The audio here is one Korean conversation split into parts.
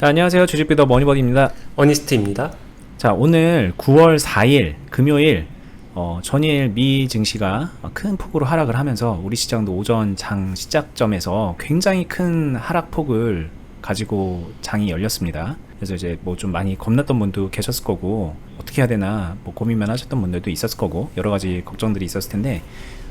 자, 안녕하세요. 주식비더 머니버디입니다. 어니스트입니다. 자, 오늘 9월 4일 금요일 전일 미 증시가 큰 폭으로 하락을 하면서 우리 시장도 오전 장 시작점에서 굉장히 큰 하락폭을 가지고 장이 열렸습니다. 그래서 이제 뭐 좀 많이 겁났던 분도 계셨을 거고, 어떻게 해야 되나 뭐 고민만 하셨던 분들도 있었을 거고, 여러 가지 걱정들이 있었을 텐데,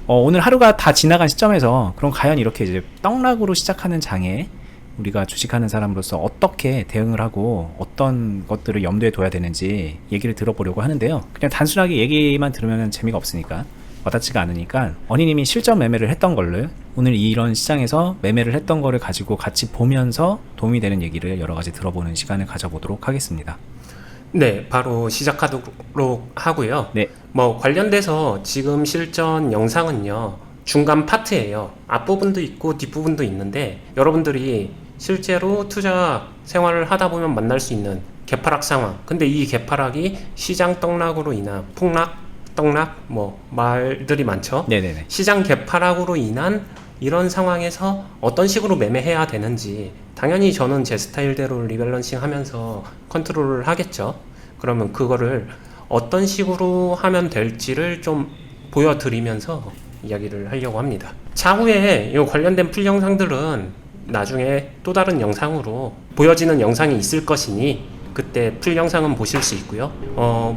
오늘 하루가 다 지나간 시점에서 그럼 과연 이렇게 이제 떡락으로 시작하는 장에 우리가 주식하는 사람으로서 어떻게 대응을 하고 어떤 것들을 염두에 둬야 되는지 얘기를 들어보려고 하는데요. 그냥 단순하게 얘기만 들으면 재미가 없으니까, 와닿지가 않으니까 어니님이 실전 매매를 했던 걸로, 오늘 이런 시장에서 매매를 했던 거를 가지고 같이 보면서 도움이 되는 얘기를 여러 가지 들어보는 시간을 가져보도록 하겠습니다. 네, 바로 시작하도록 하고요. 네. 뭐 관련돼서 지금 실전 영상은요, 중간 파트예요. 앞부분도 있고 뒷부분도 있는데, 여러분들이 실제로 투자 생활을 하다 보면 만날 수 있는 개파락 상황, 근데 이 개파락이 시장 떡락으로 인한 폭락, 떡락, 뭐 말들이 많죠. 네네네. 시장 개파락으로 인한 이런 상황에서 어떤 식으로 매매해야 되는지, 당연히 저는 제 스타일대로 리밸런싱 하면서 컨트롤을 하겠죠. 그러면 그거를 어떤 식으로 하면 될지를 좀 보여드리면서 이야기를 하려고 합니다. 차후에 이 관련된 풀 영상들은 나중에 또 다른 영상으로 보여지는 영상이 있을 것이니 그때 풀 영상은 보실 수 있고요.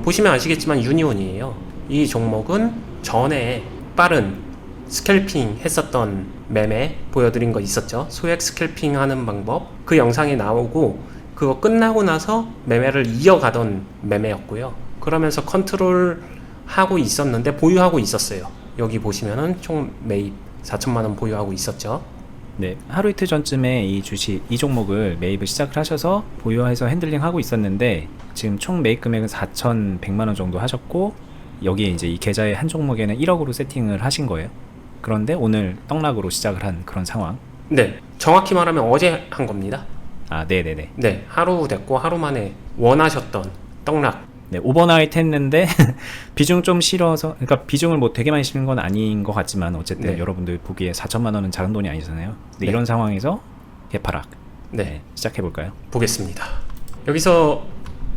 보시면 아시겠지만 유니온이에요. 이 종목은 전에 빠른 스캘핑 했었던 매매 보여드린 거 있었죠. 소액 스캘핑 하는 방법, 그 영상에 나오고 그거 끝나고 나서 매매를 이어가던 매매였고요. 그러면서 컨트롤 하고 있었는데 보유하고 있었어요. 여기 보시면은 총 매입 4천만원 보유하고 있었죠. 네, 하루 이틀 전쯤에 이 주식, 이 종목을 매입을 시작을 하셔서 보유해서 핸들링 하고 있었는데, 지금 총 매입 금액은 4,100만원 정도 하셨고, 여기에 이제 이 계좌의 한 종목에는 1억으로 세팅을 하신 거예요. 그런데 오늘 떡락으로 시작을 한 그런 상황. 네, 정확히 말하면 어제 한 겁니다. 아, 네네네. 네, 하루 됐고 하루 만에 원하셨던 떡락. 네, 오버나이트 했는데 비중 좀 실어서, 그러니까 비중을 뭐 되게 많이 실은 건 아닌 것 같지만 어쨌든 네. 여러분들 보기에 4천만 원은 작은 돈이 아니잖아요. 근데 네. 이런 상황에서 개파락. 네, 시작해볼까요? 보겠습니다. 여기서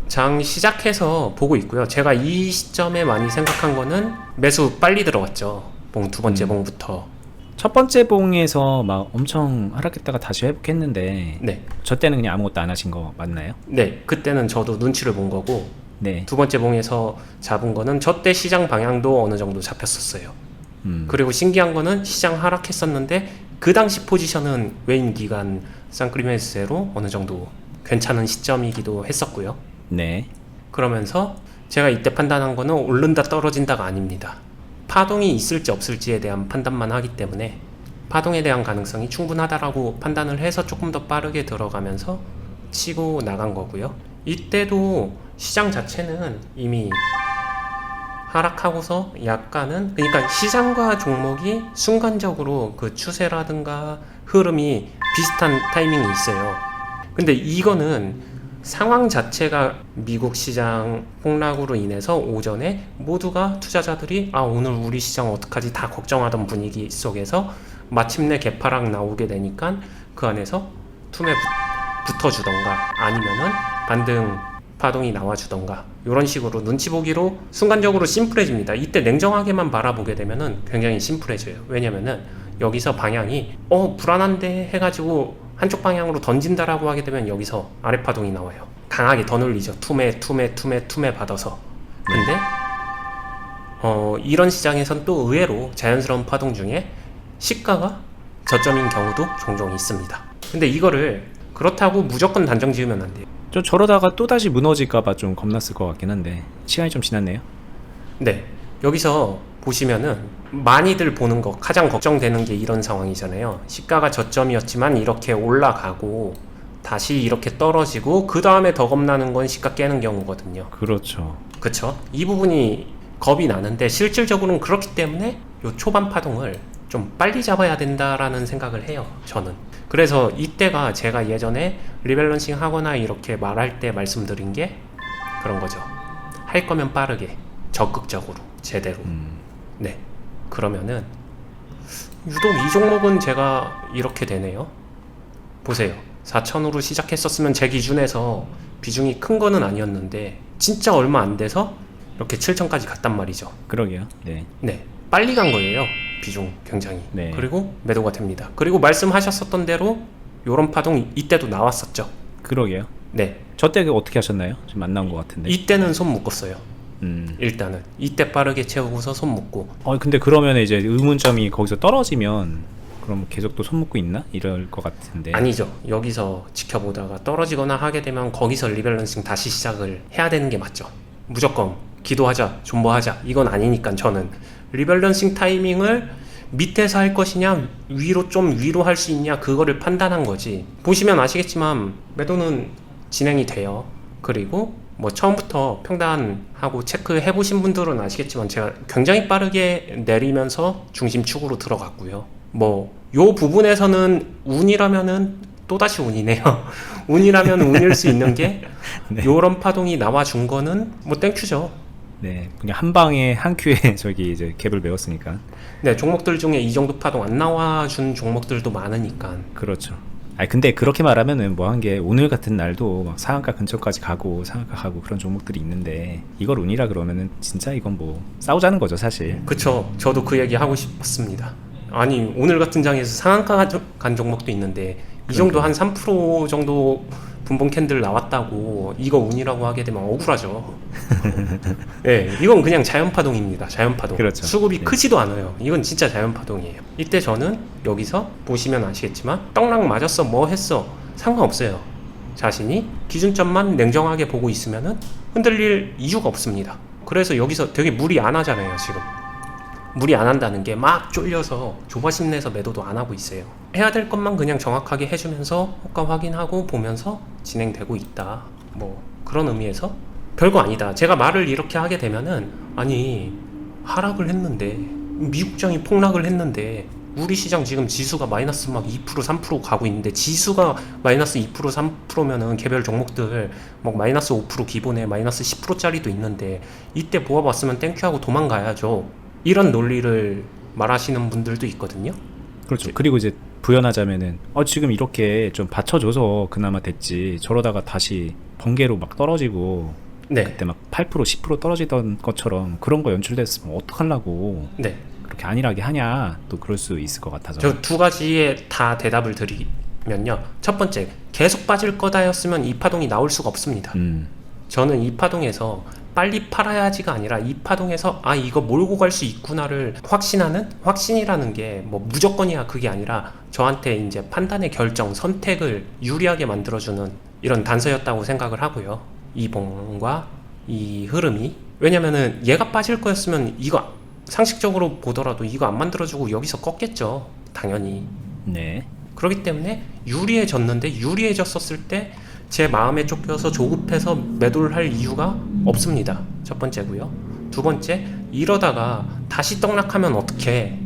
장 시작해서 보고 있고요. 제가 이 시점에 많이 생각한 거는 매수 빨리 들어갔죠. 봉 두 번째 봉부터. 첫 번째 봉에서 막 엄청 하락했다가 다시 회복했는데, 네, 저 때는 그냥 아무것도 안 하신 거 맞나요? 네, 그때는 저도 눈치를 본 거고, 네. 두 번째 봉에서 잡은 거는 저 때 시장 방향도 어느 정도 잡혔었어요. 그리고 신기한 거는 시장 하락했었는데 그 당시 포지션은 외인 기관 쌍크리메스로 어느 정도 괜찮은 시점이기도 했었고요. 네. 그러면서 제가 이때 판단한 거는 오른다 떨어진다가 아닙니다. 파동이 있을지 없을지에 대한 판단만 하기 때문에 파동에 대한 가능성이 충분하다라고 판단을 해서 조금 더 빠르게 들어가면서 치고 나간 거고요. 이때도 시장 자체는 이미 하락하고서 약간은, 그러니까 시장과 종목이 순간적으로 그 추세라든가 흐름이 비슷한 타이밍이 있어요. 근데 이거는 상황 자체가 미국 시장 폭락으로 인해서 오전에 모두가 투자자들이 오늘 우리 시장 어떡하지 다 걱정하던 분위기 속에서 마침내 개파락 나오게 되니까 그 안에서 툼에 붙어주던가 아니면은 반등 파동이 나와주던가 이런 식으로 눈치 보기로 순간적으로 심플해집니다. 이때 냉정하게만 바라보게 되면은 굉장히 심플해져요. 왜냐면은 여기서 방향이 불안한데 해가지고 한쪽 방향으로 던진다라고 하게 되면 여기서 아래 파동이 나와요. 강하게 더 눌리죠. 툼에 받아서. 근데 이런 시장에선 또 의외로 자연스러운 파동 중에 시가가 저점인 경우도 종종 있습니다. 근데 이거를 그렇다고 무조건 단정 지으면 안 돼요. 좀 저러다가 또다시 무너질까봐 좀 겁났을 것 같긴 한데, 시간이 좀 지났네요. 네, 여기서 보시면은 많이들 보는 거, 가장 걱정되는 게 이런 상황이잖아요. 시가가 저점이었지만 이렇게 올라가고 다시 이렇게 떨어지고 그 다음에 더 겁나는 건 시가 깨는 경우거든요. 그렇죠. 그쵸? 이 부분이 겁이 나는데 실질적으로는 그렇기 때문에 요 초반 파동을 좀 빨리 잡아야 된다라는 생각을 해요, 저는. 그래서 이때가 제가 예전에 리밸런싱 하거나 이렇게 말할 때 말씀드린 게 그런 거죠. 할 거면 빠르게, 적극적으로, 제대로. 네, 그러면은 유독 이 종목은 제가 이렇게 되네요. 보세요. 4천으로 시작했었으면 제 기준에서 비중이 큰 거는 아니었는데 진짜 얼마 안 돼서 이렇게 7천까지 갔단 말이죠. 그러게요. 네. 네, 빨리 간 거예요. 비중 굉장히. 네. 그리고 매도가 됩니다. 그리고 말씀하셨었던 대로 요런 파동 이때도 나왔었죠. 그러게요. 네, 저 때 어떻게 하셨나요? 지금 안 나온 것 같은데. 이때는 손 묶었어요. 음. 일단은 이때 빠르게 채우고서 손 묶고. 근데 그러면 이제 의문점이 거기서 떨어지면 그럼 계속 또 손 묶고 있나? 이럴 것 같은데. 아니죠. 여기서 지켜보다가 떨어지거나 하게 되면 거기서 리밸런싱 다시 시작을 해야 되는 게 맞죠. 무조건 기도하자, 존버하자 이건 아니니까 저는 리밸런싱 타이밍을 밑에서 할 것이냐 위로 좀 위로 할 수 있냐 그거를 판단한 거지. 보시면 아시겠지만 매도는 진행이 돼요. 그리고 뭐 처음부터 평단하고 체크해 보신 분들은 아시겠지만 제가 굉장히 빠르게 내리면서 중심축으로 들어갔고요. 뭐 요 부분에서는 운이라면은 또다시 운이네요. 운이라면 운일 수 있는 게 네. 요런 파동이 나와준 거는 뭐 땡큐죠. 네, 그냥 한 방에 한 큐에 저기 이제 갭을 메웠으니까. 네, 종목들 중에 이 정도 파동 안 나와준 종목들도 많으니까. 그렇죠. 아니 근데 그렇게 말하면은 뭐 한 게 오늘 같은 날도 막 상한가 근처까지 가고 상한가 가고 그런 종목들이 있는데 이걸 운이라 그러면은 진짜 이건 뭐 싸우자는 거죠 사실. 그쵸. 저도 그 얘기 하고 싶었습니다. 아니 오늘 같은 장에서 상한가 간 종목도 있는데 이 정도 한 3% 정도 분봉 캔들 나왔다고 이거 운이라고 하게 되면 억울하죠. 네, 이건 그냥 자연파동입니다. 자연파동. 그렇죠. 수급이 네. 크지도 않아요. 이건 진짜 자연파동이에요. 이때 저는 여기서 보시면 아시겠지만 떡락 맞았어 뭐 했어 상관없어요. 자신이 기준점만 냉정하게 보고 있으면은 흔들릴 이유가 없습니다. 그래서 여기서 되게 무리 안 하잖아요 지금. 무리 안 한다는 게 막 쫄려서 조바심 내서 매도도 안 하고 있어요. 해야 될 것만 그냥 정확하게 해주면서 호가 확인하고 보면서 진행되고 있다. 뭐 그런 의미에서 별거 아니다. 제가 말을 이렇게 하게 되면은 아니 하락을 했는데 미국장이 폭락을 했는데 우리 시장 지금 지수가 마이너스 막 2% 3% 가고 있는데 지수가 마이너스 2% 3%면은 개별 종목들 막 마이너스 5% 기본에 마이너스 10%짜리도 있는데 이때 모아봤으면 땡큐하고 도망가야죠. 이런 논리를 말하시는 분들도 있거든요. 그렇죠. 그리고 이제 부연하자면은 지금 이렇게 좀 받쳐줘서 그나마 됐지. 저러다가 다시 번개로 막 떨어지고 네. 그때 막 8% 10% 떨어지던 것처럼 그런 거 연출됐으면 어떡하려고 네. 그렇게 안일하게 하냐 또 그럴 수 있을 것 같아서. 저 두 가지에 다 대답을 드리면요. 첫 번째, 계속 빠질 거다였으면 이 파동이 나올 수가 없습니다. 저는 이 파동에서 빨리 팔아야지가 아니라 이 파동에서 이거 몰고 갈 수 있구나를 확신하는 확신이라는 게 뭐 무조건이야 그게 아니라 저한테 이제 판단의 결정 선택을 유리하게 만들어주는 이런 단서였다고 생각을 하고요. 이 봉과 이 흐름이 왜냐면은 얘가 빠질 거였으면 이거 상식적으로 보더라도 이거 안 만들어주고 여기서 껐겠죠 당연히. 네. 그렇기 때문에 유리해졌는데 유리해졌었을 때 제 마음에 쫓겨서 조급해서 매도를 할 이유가 없습니다. 첫 번째고요. 두 번째, 이러다가 다시 떡락하면 어떻게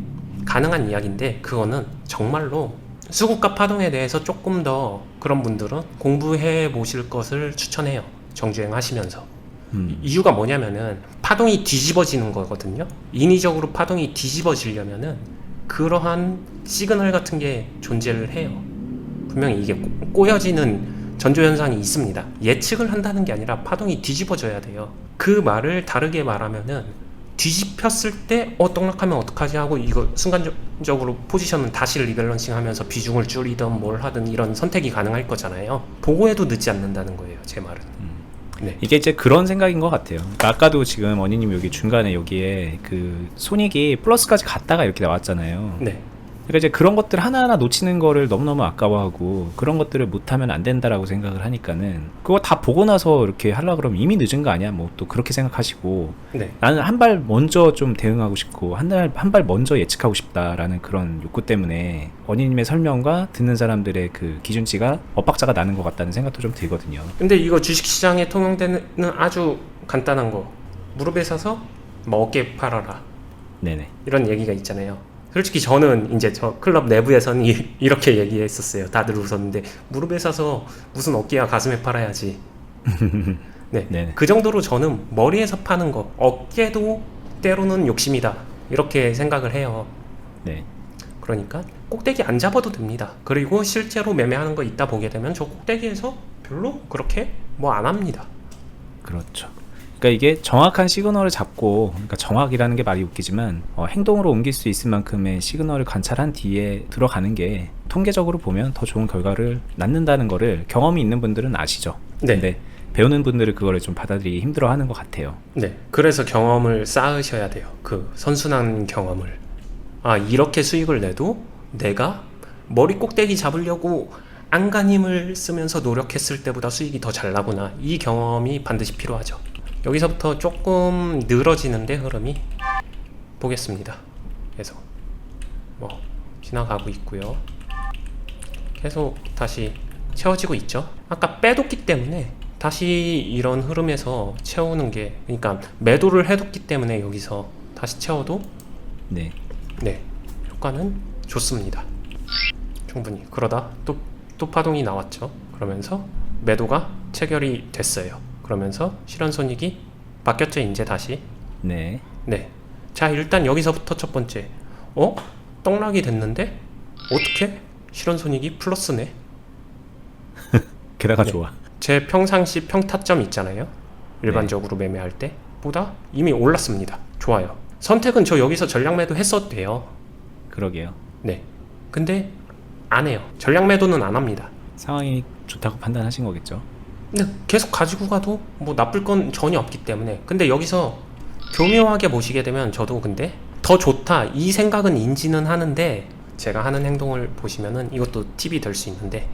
가능한 이야기인데 그거는 정말로 수급과 파동에 대해서 조금 더 그런 분들은 공부해 보실 것을 추천해요. 정주행 하시면서. 이유가 뭐냐면은 파동이 뒤집어지는 거거든요. 인위적으로 파동이 뒤집어지려면은 그러한 시그널 같은 게 존재를 해요. 분명히 이게 꼬여지는 전조현상이 있습니다. 예측을 한다는 게 아니라 파동이 뒤집어져야 돼요. 그 말을 다르게 말하면은 뒤집혔을 때 떡락하면 어떡하지 하고 이거 순간적으로 포지션은 다시 리밸런싱 하면서 비중을 줄이든 뭘 하든 이런 선택이 가능할 거잖아요. 보고해도 늦지 않는다는 거예요. 제 말은. 네. 이게 이제 그런 생각인 것 같아요. 그러니까 아까도 지금 언니님 여기 중간에 여기에 그 손익이 플러스까지 갔다가 이렇게 나왔잖아요. 네. 그러니까 이제 그런 것들 하나하나 놓치는 거를 너무너무 아까워하고 그런 것들을 못하면 안 된다라고 생각을 하니까는 그거 다 보고 나서 이렇게 하려고 그러면 이미 늦은 거 아니야? 뭐 또 그렇게 생각하시고 네. 나는 한 발 먼저 좀 대응하고 싶고 한 발 먼저 예측하고 싶다라는 그런 욕구 때문에 언니님의 설명과 듣는 사람들의 그 기준치가 엇박자가 나는 것 같다는 생각도 좀 들거든요. 근데 이거 주식시장에 통용되는 아주 간단한 거 무릎에 서서 뭐 어깨 팔아라 네네. 이런 얘기가 있잖아요. 솔직히 저는 이제 저 클럽 내부에서는 이렇게 얘기했었어요. 다들 웃었는데 무릎에 서서 무슨 어깨야 가슴에 팔아야지. 네, 네네. 그 정도로 저는 머리에서 파는 거 어깨도 때로는 욕심이다 이렇게 생각을 해요. 네. 그러니까 꼭대기 안 잡아도 됩니다. 그리고 실제로 매매하는 거 있다 보게 되면 저 꼭대기에서 별로 그렇게 뭐 안 합니다. 그렇죠. 그러니까 이게 정확한 시그널을 잡고, 그러니까 정확이라는 게 말이 웃기지만 행동으로 옮길 수 있을 만큼의 시그널을 관찰한 뒤에 들어가는 게 통계적으로 보면 더 좋은 결과를 낳는다는 거를 경험이 있는 분들은 아시죠. 네. 근데 배우는 분들은 그거를 좀 받아들이기 힘들어하는 것 같아요. 네. 그래서 경험을 쌓으셔야 돼요. 그 선순환 경험을. 아, 이렇게 수익을 내도 내가 머리 꼭대기 잡으려고 안간힘을 쓰면서 노력했을 때보다 수익이 더 잘 나구나. 이 경험이 반드시 필요하죠. 여기서부터 조금 늘어지는데 흐름이 보겠습니다. 계속 뭐 지나가고 있고요. 계속 다시 채워지고 있죠. 아까 빼뒀기 때문에 다시 이런 흐름에서 채우는 게, 그러니까 매도를 해뒀기 때문에 여기서 다시 채워도 네. 네, 효과는 좋습니다. 충분히. 그러다 또 파동이 나왔죠. 그러면서 매도가 체결이 됐어요. 그러면서 실현손익이 바뀌었죠. 이제 다시. 네. 네. 자, 일단 여기서부터 첫 번째. 떡락이 됐는데 어떻게 실현손익이 플러스네. 게다가 네. 좋아. 제 평상시 평타점 있잖아요. 일반적으로 매매할 때 보다 이미 올랐습니다. 좋아요. 선택은 저 여기서 전량 매도 했어도 돼요. 그러게요. 네. 근데 안 해요. 전량 매도는 안 합니다. 상황이 좋다고 판단하신 거겠죠. 근데 계속 가지고 가도 뭐 나쁠 건 전혀 없기 때문에. 근데 여기서 교묘하게 보시게 되면 저도 근데 더 좋다 이 생각은 인지는 하는데, 제가 하는 행동을 보시면은 이것도 팁이 될 수 있는데,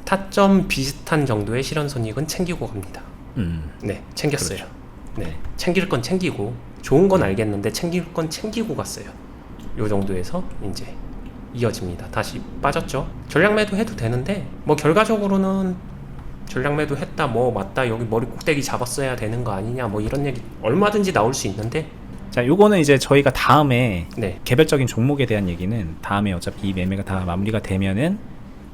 타점 비슷한 정도의 실현손익은 챙기고 갑니다. 네, 챙겼어요. 그렇죠. 네, 챙길 건 챙기고, 좋은 건 알겠는데 챙길 건 챙기고 갔어요. 요 정도에서 이제 이어집니다. 다시 빠졌죠. 전량 매도 해도 되는데 뭐 결과적으로는 전량 매도 했다, 뭐 맞다, 여기 머리 꼭대기 잡았어야 되는 거 아니냐, 뭐 이런 얘기 얼마든지 나올 수 있는데. 자, 요거는 이제 저희가 다음에 네, 개별적인 종목에 대한 얘기는 다음에 어차피 이 매매가 다 마무리가 되면은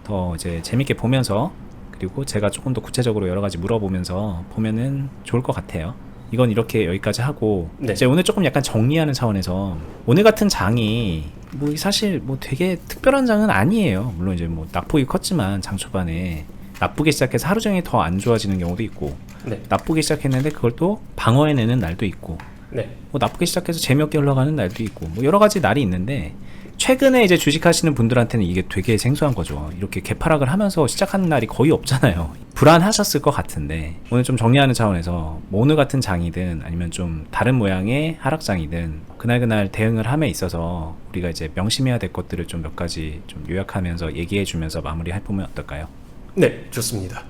더 이제 재밌게 보면서, 그리고 제가 조금 더 구체적으로 여러 가지 물어보면서 보면은 좋을 것 같아요. 이건 이렇게 여기까지 하고, 네. 이제 오늘 조금 약간 정리하는 차원에서, 오늘 같은 장이 뭐 사실 뭐 되게 특별한 장은 아니에요. 물론 이제 뭐 낙폭이 컸지만 장 초반에 나쁘게 시작해서 하루 종일 더 안 좋아지는 경우도 있고, 네, 나쁘게 시작했는데 그걸 또 방어해내는 날도 있고, 네, 뭐 나쁘게 시작해서 재미없게 흘러가는 날도 있고, 뭐 여러 가지 날이 있는데, 최근에 이제 주식하시는 분들한테는 이게 되게 생소한 거죠. 이렇게 개파락을 하면서 시작하는 날이 거의 없잖아요. 불안하셨을 것 같은데, 오늘 좀 정리하는 차원에서 뭐 오늘 같은 장이든 아니면 좀 다른 모양의 하락장이든 그날 대응을 함에 있어서 우리가 이제 명심해야 될 것들을 좀 몇 가지 좀 요약하면서 얘기해 주면서 마무리해 보면 어떨까요? 네, 좋습니다.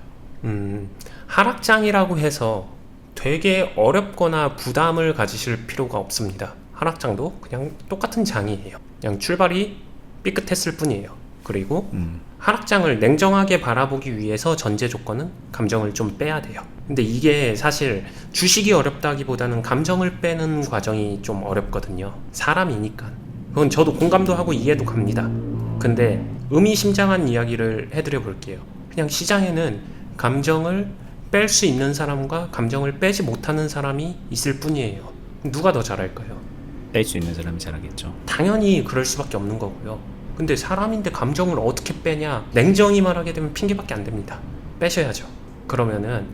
하락장이라고 해서 되게 어렵거나 부담을 가지실 필요가 없습니다. 하락장도 그냥 똑같은 장이에요. 그냥 출발이 삐끗했을 뿐이에요. 그리고 하락장을 냉정하게 바라보기 위해서 전제 조건은 감정을 좀 빼야 돼요. 근데 이게 사실 주식이 어렵다기보다는 감정을 빼는 과정이 좀 어렵거든요. 사람이니까. 그건 저도 공감도 하고 이해도 갑니다. 근데 의미심장한 이야기를 해드려 볼게요. 그냥 시장에는 감정을 뺄 수 있는 사람과 감정을 빼지 못하는 사람이 있을 뿐이에요. 누가 더 잘할까요? 뺄 수 있는 사람이 잘하겠죠. 당연히 그럴 수밖에 없는 거고요. 근데 사람인데 감정을 어떻게 빼냐? 냉정히 말하게 되면 핑계밖에 안 됩니다. 빼셔야죠. 그러면은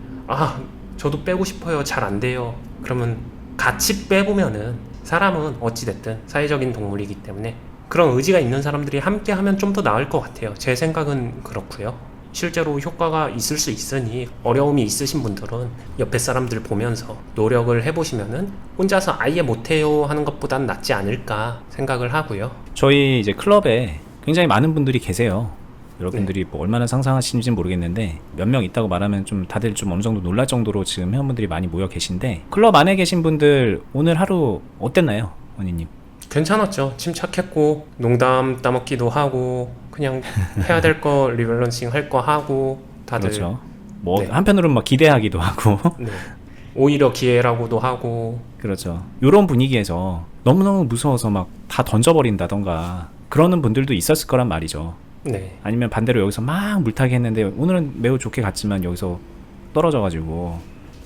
저도 빼고 싶어요. 잘 안 돼요. 그러면 같이 빼보면은, 사람은 어찌됐든 사회적인 동물이기 때문에 그런 의지가 있는 사람들이 함께 하면 좀 더 나을 것 같아요. 제 생각은 그렇고요. 실제로 효과가 있을 수 있으니 어려움이 있으신 분들은 옆에 사람들 보면서 노력을 해보시면은 혼자서 아예 못해요 하는 것보단 낫지 않을까 생각을 하고요. 저희 이제 클럽에 굉장히 많은 분들이 계세요. 여러분들이 뭐 얼마나 상상하시는지는 모르겠는데 몇 명 있다고 말하면 좀 다들 좀 어느 정도 놀랄 정도로 지금 회원분들이 많이 모여 계신데, 클럽 안에 계신 분들 오늘 하루 어땠나요, 원희님? 괜찮았죠. 침착했고 농담 따먹기도 하고 그냥 해야 될 거 리밸런싱 할 거 하고 다들. 그렇죠. 뭐 네. 한편으로는 막 기대하기도 하고 네. 오히려 기회라고도 하고. 그렇죠. 요런 분위기에서 너무너무 무서워서 막 다 던져버린다던가 그러는 분들도 있었을 거란 말이죠. 네. 아니면 반대로 여기서 막 물타기 했는데 오늘은 매우 좋게 갔지만 여기서 떨어져가지고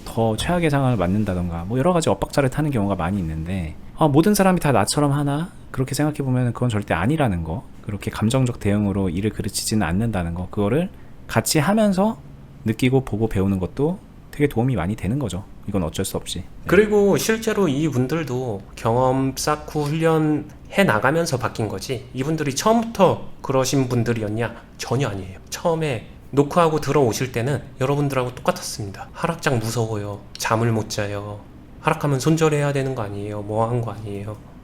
더 최악의 상황을 맞는다던가 뭐 여러 가지 엇박자를 타는 경우가 많이 있는데, 모든 사람이 다 나처럼 하나? 그렇게 생각해 보면 그건 절대 아니라는 거, 그렇게 감정적 대응으로 일을 그르치지는 않는다는 거, 그거를 같이 하면서 느끼고 보고 배우는 것도 되게 도움이 많이 되는 거죠. 이건 어쩔 수 없이. 그리고 실제로 이분들도 경험 쌓고 훈련해 나가면서 바뀐 거지, 이분들이 처음부터 그러신 분들이었냐? 전혀 아니에요. 처음에 노크하고 들어오실 때는 여러분들하고 똑같았습니다. 하락장 무서워요. 잠을 못 자요. 하락하면 손절해야 되는 거 아니에요? 뭐 한 거 아니에요?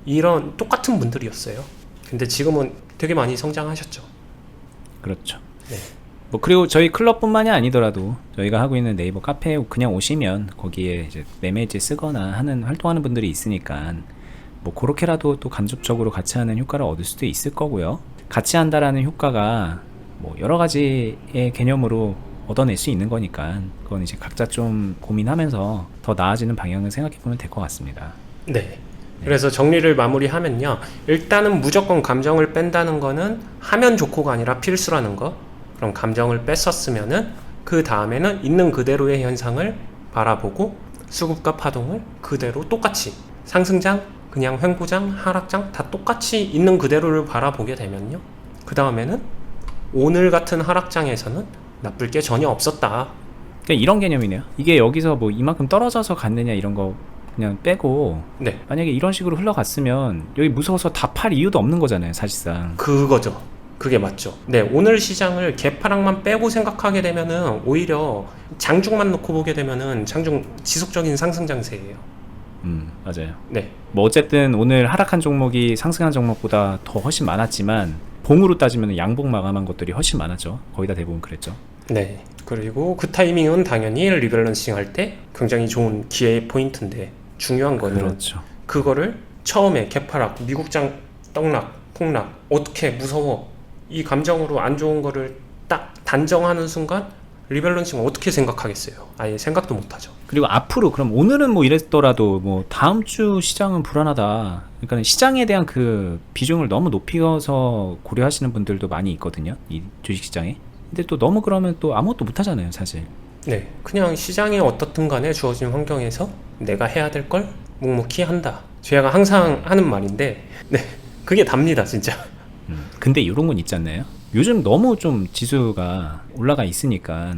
이런 똑같은 분들이었어요. 근데 지금은 되게 많이 성장하셨죠. 그렇죠. 네. 뭐 그리고 저희 클럽뿐만이 아니더라도 저희가 하고 있는 네이버 카페에 그냥 오시면 거기에 이제 매매지 쓰거나 하는 활동하는 분들이 있으니까 뭐 그렇게라도 또 간접적으로 같이 하는 효과를 얻을 수도 있을 거고요. 같이 한다라는 효과가 뭐 여러 가지의 개념으로 얻어낼 수 있는 거니까 그건 이제 각자 좀 고민하면서 더 나아지는 방향을 생각해 보면 될 것 같습니다. 네. 그래서 정리를 마무리하면요, 일단은 무조건 감정을 뺀다는 거는 하면 좋고가 아니라 필수라는 거. 그럼 감정을 뺐었으면은 그 다음에는 있는 그대로의 현상을 바라보고 수급과 파동을 그대로 똑같이, 상승장, 그냥 횡보장, 하락장 다 똑같이 있는 그대로를 바라보게 되면요, 그 다음에는 오늘 같은 하락장에서는 나쁠 게 전혀 없었다. 그러니까 이런 개념이네요. 이게 여기서 뭐 이만큼 떨어져서 갔느냐 이런 거 그냥 빼고, 네, 만약에 이런 식으로 흘러갔으면 여기 무서워서 다 팔 이유도 없는 거잖아요, 사실상. 그거죠. 그게 맞죠. 네, 오늘 시장을 개파락만 빼고 생각하게 되면은 오히려 장중만 놓고 보게 되면은 장중 지속적인 상승 장세예요. 맞아요. 네, 뭐 어쨌든 오늘 하락한 종목이 상승한 종목보다 더 훨씬 많았지만 봉으로 따지면 양봉 마감한 것들이 훨씬 많았죠. 거의 다 대부분 그랬죠. 네. 그리고 그 타이밍은 당연히 리밸런싱 할 때 굉장히 좋은 기회의 포인트인데, 중요한 거는 그렇죠. 그거를 처음에 개파락, 미국장 떡락, 폭락, 어떻게 무서워, 이 감정으로 안 좋은 거를 딱 단정하는 순간 리밸런싱 어떻게 생각하겠어요? 아예 생각도 못하죠. 그리고 앞으로 그럼 오늘은 뭐 이랬더라도 뭐 다음 주 시장은 불안하다. 그러니까 시장에 대한 그 비중을 너무 높여서 고려하시는 분들도 많이 있거든요. 이 주식시장에. 근데 또 너무 그러면 또 아무것도 못하잖아요, 사실. 네, 그냥 시장이 어떻든 간에 주어진 환경에서 내가 해야 될 걸 묵묵히 한다. 제가 항상 하는 말인데, 네, 그게 답니다, 진짜. 근데 이런 건 있지 않나요? 요즘 너무 좀 지수가 올라가 있으니까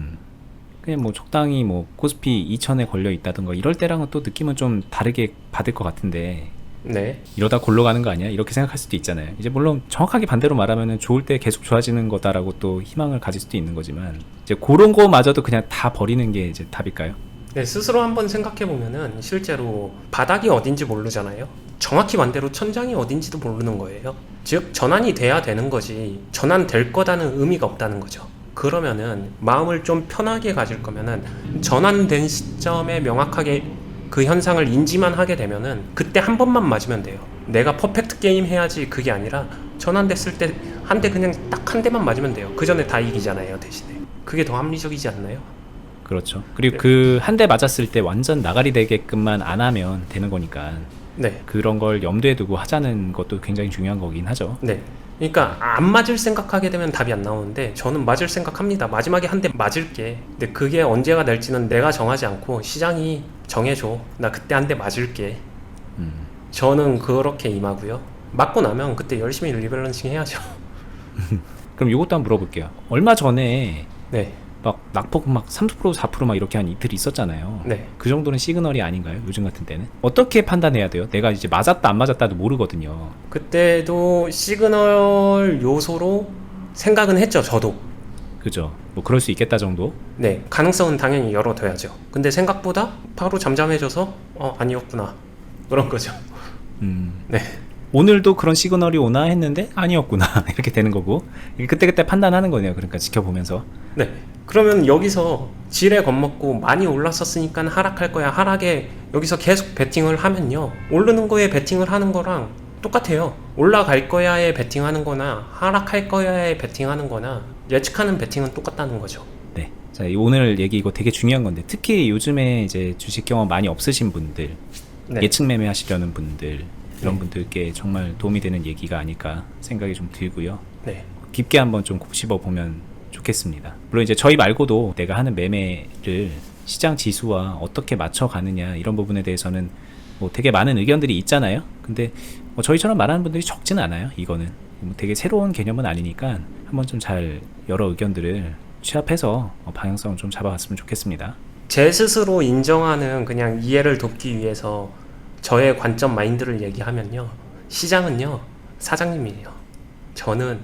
그냥 뭐 적당히 뭐 코스피 2000에 걸려 있다든가 이럴 때랑은 또 느낌은 좀 다르게 받을 것 같은데, 네, 이러다 골로 가는 거 아니야? 이렇게 생각할 수도 있잖아요. 이제 물론 정확하게 반대로 말하면은 좋을 때 계속 좋아지는 거다라고 또 희망을 가질 수도 있는 거지만, 이제 그런 거마저도 그냥 다 버리는 게 이제 답일까요? 네, 스스로 한번 생각해 보면은 실제로 바닥이 어딘지 모르잖아요. 정확히 반대로 천장이 어딘지도 모르는 거예요. 즉 전환이 돼야 되는 거지, 전환될 거다는 의미가 없다는 거죠. 그러면은 마음을 좀 편하게 가질 거면은 전환된 시점에 명확하게 그 현상을 인지만 하게 되면은 그때 한 번만 맞으면 돼요. 내가 퍼펙트 게임 해야지 그게 아니라 전환됐을 때 한 대 그냥 딱 한 대만 맞으면 돼요. 그 전에 다 이기잖아요, 대신에. 그게 더 합리적이지 않나요? 그렇죠. 그리고 네. 그 한 대 맞았을 때 완전 나가리 되게끔만 안 하면 되는 거니까 네. 그런 걸 염두에 두고 하자는 것도 굉장히 중요한 거긴 하죠. 네. 그러니까 안 맞을 생각하게 되면 답이 안 나오는데, 저는 맞을 생각합니다. 마지막에 한 대 맞을게. 근데 그게 언제가 될지는 내가 정하지 않고 시장이 정해줘. 나 그때 한 대 맞을게. 저는 그렇게 임하고요. 맞고 나면 그때 열심히 리밸런싱 해야죠. 그럼 이것도 한번 물어볼게요. 얼마 전에 네. 막 낙폭 막 3% 4% 막 이렇게 한 이틀이 있었잖아요. 네. 그 정도는 시그널이 아닌가요? 요즘 같은 때는 어떻게 판단해야 돼요? 내가 이제 맞았다 안 맞았다도 모르거든요. 그때도 시그널 요소로 생각은 했죠, 저도. 그죠? 뭐 그럴 수 있겠다 정도. 네, 가능성은 당연히 열어둬야죠. 근데 생각보다 바로 잠잠해져서 아니었구나, 그런 거죠. 네. 오늘도 그런 시그널이 오나 했는데 아니었구나 이렇게 되는 거고, 그때그때 판단하는 거네요. 그러니까 지켜보면서. 네. 그러면 여기서 지레 겁먹고 많이 올랐었으니까 하락할 거야, 하락에 여기서 계속 베팅을 하면요, 오르는 거에 베팅을 하는 거랑 똑같아요. 올라갈 거야에 베팅하는 거나 하락할 거야에 베팅하는 거나 예측하는 베팅은 똑같다는 거죠. 네. 자, 오늘 얘기 이거 되게 중요한 건데, 특히 요즘에 이제 주식 경험 많이 없으신 분들, 네. 예측 매매 하시려는 분들, 이런 네. 분들께 정말 도움이 되는 얘기가 아닐까 생각이 좀 들고요. 네. 깊게 한번 좀 곱씹어 보면 좋겠습니다. 물론 이제 저희 말고도 내가 하는 매매를 시장 지수와 어떻게 맞춰 가느냐 이런 부분에 대해서는 뭐 되게 많은 의견들이 있잖아요. 근데 뭐 저희처럼 말하는 분들이 적진 않아요. 이거는 뭐 되게 새로운 개념은 아니니까 한번 좀 잘 여러 의견들을 취합해서 방향성을 좀 잡아봤으면 좋겠습니다. 제 스스로 인정하는 그냥 이해를 돕기 위해서 저의 관점 마인드를 얘기하면요. 시장은요, 사장님이에요. 저는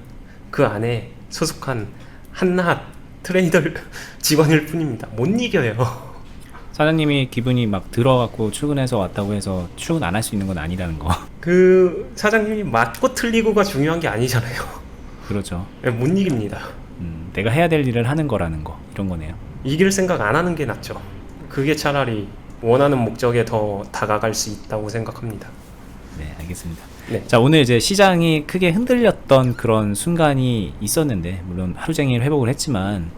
그 안에 소속한 한낱 트레이더 직원일 뿐입니다. 못 이겨요. 사장님이 기분이 막 들어갖고 출근해서 왔다고 해서 출근 안 할 수 있는 건 아니라는 거. 그 사장님이 맞고 틀리고가 중요한 게 아니잖아요. 그렇죠. 못 이깁니다. 내가 해야 될 일을 하는 거라는 거, 이런 거네요. 이길 생각 안 하는 게 낫죠. 그게 차라리 원하는 목적에 더 다가갈 수 있다고 생각합니다. 네, 알겠습니다. 네. 자, 오늘 이제 시장이 크게 흔들렸던 그런 순간이 있었는데, 물론 하루 종일 회복을 했지만,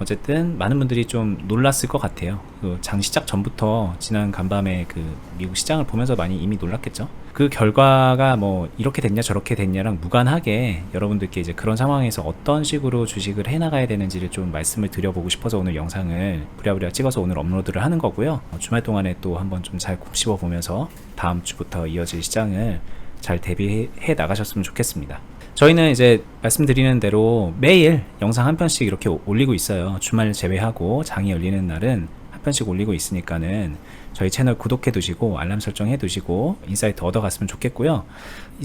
어쨌든 많은 분들이 좀 놀랐을 것 같아요. 그 장 시작 전부터 지난 간밤에 그 미국 시장을 보면서 많이 이미 놀랐겠죠. 그 결과가 뭐 이렇게 됐냐 저렇게 됐냐랑 무관하게 여러분들께 이제 그런 상황에서 어떤 식으로 주식을 해나가야 되는지를 좀 말씀을 드려보고 싶어서 오늘 영상을 부랴부랴 찍어서 오늘 업로드를 하는 거고요. 주말 동안에 또 한번 좀 잘 곱씹어 보면서 다음 주부터 이어질 시장을 잘 대비해 나가셨으면 좋겠습니다. 저희는 이제 말씀드리는 대로 매일 영상 한 편씩 이렇게 올리고 있어요. 주말 제외하고 장이 열리는 날은 한 편씩 올리고 있으니까는 저희 채널 구독해 두시고 알람 설정해 두시고 인사이트 얻어갔으면 좋겠고요.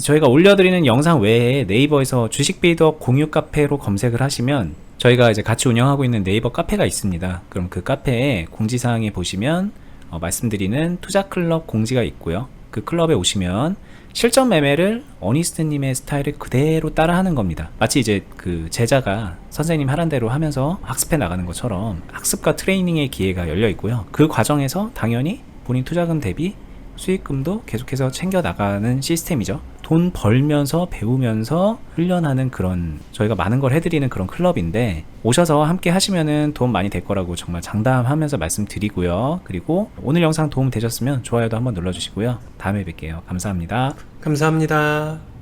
저희가 올려드리는 영상 외에 네이버에서 주식 빌더 공유 카페로 검색을 하시면 저희가 이제 같이 운영하고 있는 네이버 카페가 있습니다. 그럼 그 카페에 공지사항에 보시면 말씀드리는 투자 클럽 공지가 있고요. 그 클럽에 오시면 실전 매매를 어니스트님의 스타일을 그대로 따라하는 겁니다. 마치 이제 그 제자가 선생님 하란 대로 하면서 학습해 나가는 것처럼 학습과 트레이닝의 기회가 열려 있고요. 그 과정에서 당연히 본인 투자금 대비 수익금도 계속해서 챙겨 나가는 시스템이죠. 돈 벌면서 배우면서 훈련하는 그런 저희가 많은 걸 해드리는 그런 클럽인데 오셔서 함께 하시면은 도움 많이 될 거라고 정말 장담하면서 말씀드리고요. 그리고 오늘 영상 도움 되셨으면 좋아요도 한번 눌러주시고요. 다음에 뵐게요. 감사합니다. 감사합니다.